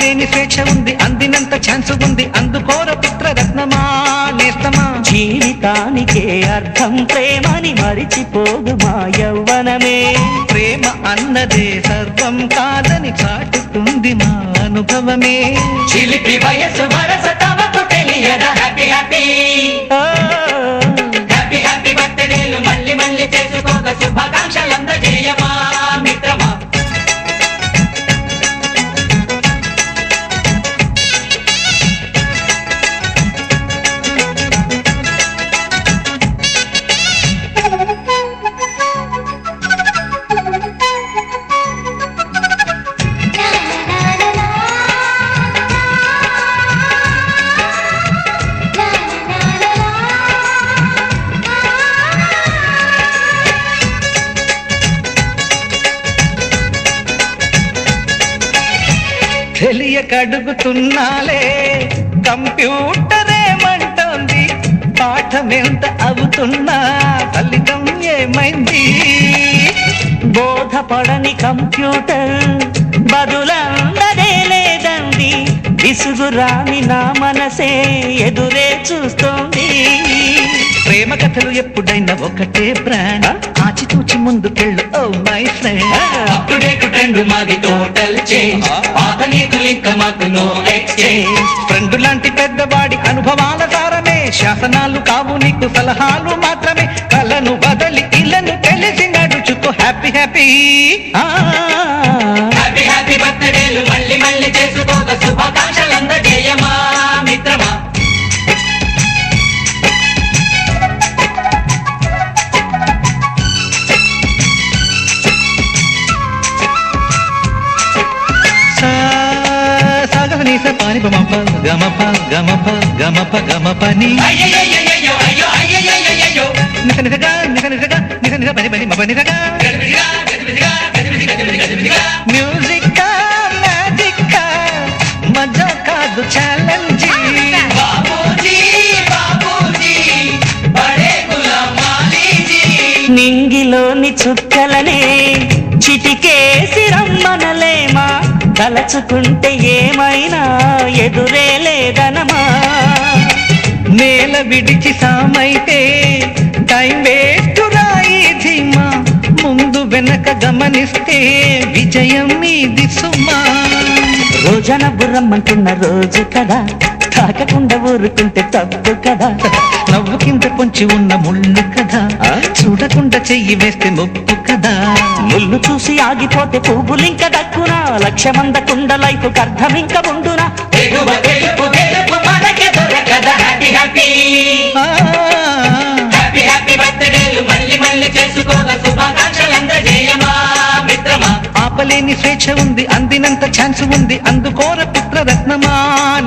ఆపలేని స్వేచ్ఛ ఉంది, అందినంత ఛాన్స్ ఉంది, అందుకోర పుత్రరత్నమా నేస్తమా. జీవితానికే అర్థం ప్రేమని మరిచిపోదు మా యవ్వనమే. ప్రేమ అన్నదే సర్వం కాదని చాటుతుంది మా అనుభవమే. చిలిపి వయసు వరస తమకు తెలియదా హ్యాపీ హ్యాపీ హ్యాపీ హ్యాపీ బర్త్డేలు మళ్ళీ మళ్ళీ చేసుకోక శుభాకాంక్షలందజేయమా మిత్రమా. తెలియక అడుగుతున్నాలే కంప్యూటరేమంటోంది, పాఠమెంత అవుతున్నా ఫలితం ఏమైంది. బోధపడని కంప్యూటర్ బదులందరే లేదండి, విసుగురాని నా మనసే ఎదురే చూస్తోంది. ప్రేమ కథలు ఎప్పుడైనా ఒకటే బ్రాండ్, ఆచితూచి ముందుకెళ్ళు oh my friend. Up to date trend మాది టోటల్ చేంజ్, పాత నీతులు ఇంకా మాకు నో ఎక్స్చేంజ్. ఫ్రెండ్ లాంటి పెద్దవాడి అనుభవాల సారమే, శాసనాలు కావు నీకు సలహాలు మాత్రమే. కలను బదలి ఇళ్ళను తెలిసి నడుచుకో హ్యాపీ హ్యాపీ హ్యాపీ హ్యాపీ బర్త్డేలు మళ్ళీ మళ్ళీ చేసుకోక శుభాకాంక్షలందజేయమా మిత్రమా. పాని గమప గమప గమప గమప గమపని అయ్యయ్యయ్యయ్యో అయ్యో అయ్యయ్యయ్యయ్యో నిస నిసగా నిస నిసగా నిస నిస పని పని మప నిసగా. గజిబిజిగా గజిబిజిగా గజిబిజి గజిబిజి గజిబిజిగా. మ్యూజిక్ మ్యాజిక్ మజా కాదు ఛాలెంజ్. బాబూజీ బాబూజీ బడే గులాం మాలీజీ. నింగిలోని చుక్కలనే చిటికేసి రమ్మనలేమా, తలచుకుంటే ఏమైనా ఎదురే లేదనమా. నేల విడిచి సామైతే టైం వేస్ట్ రాయి ధీమా, ముందు వెనక గమనిస్తే విజయం మీది సుమా. రోజన బుర్రమ్మంటున్న రోజు కదా, తాకకుండా ఊరుకుంటే తప్పు కదా. నవ్వు కింద పొంచి ఉన్న ముళ్ళు కదా, చూడకుండా చెయ్యి వేస్తే ముప్పు కదా. ముళ్ళు చూసి ఆగిపోతే పువ్వులింక దక్కునా, లక్ష్యమందకుండ లైఫ్ అర్థం ఇంక ఉండునా. ఎగువ గెలుపు గెలుపు మనకే దొరకదా హ్యాపీ హ్యాపీ హ్యాపీ హ్యాపీ బర్త్డేలు మళ్ళీ మళ్ళీ చేసుకోక శుభాకాంక్షలందజేయమా మిత్రమా. ఆపలేని స్వేచ్ఛ ఉంది, అందినంత ఛాన్స్ ఉంది, అందుకోర పుత్రరత్నమా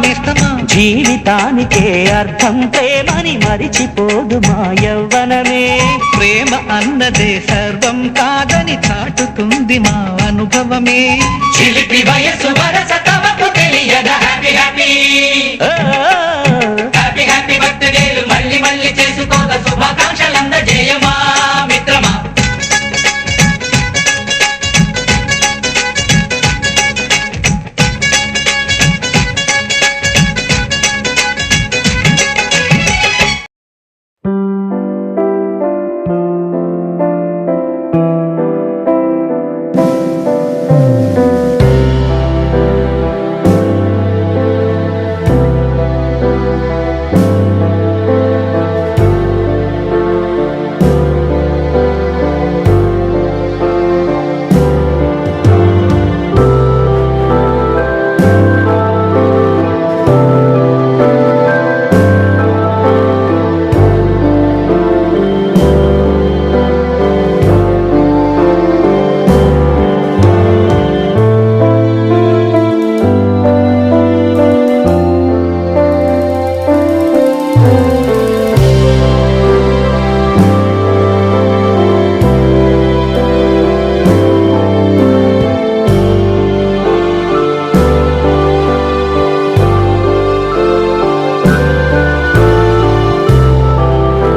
నేస్తమా. జీవితానికే అర్థం ప్రేమని మరిచిపోదు మా యవ్వనమే. ప్రేమ అన్నదే సర్వం కాదని చాటుతుంది మా అనుభవమే. చిలిపి వయసు వరస తమకు తెలియదా హ్యాపీ హ్యాపీ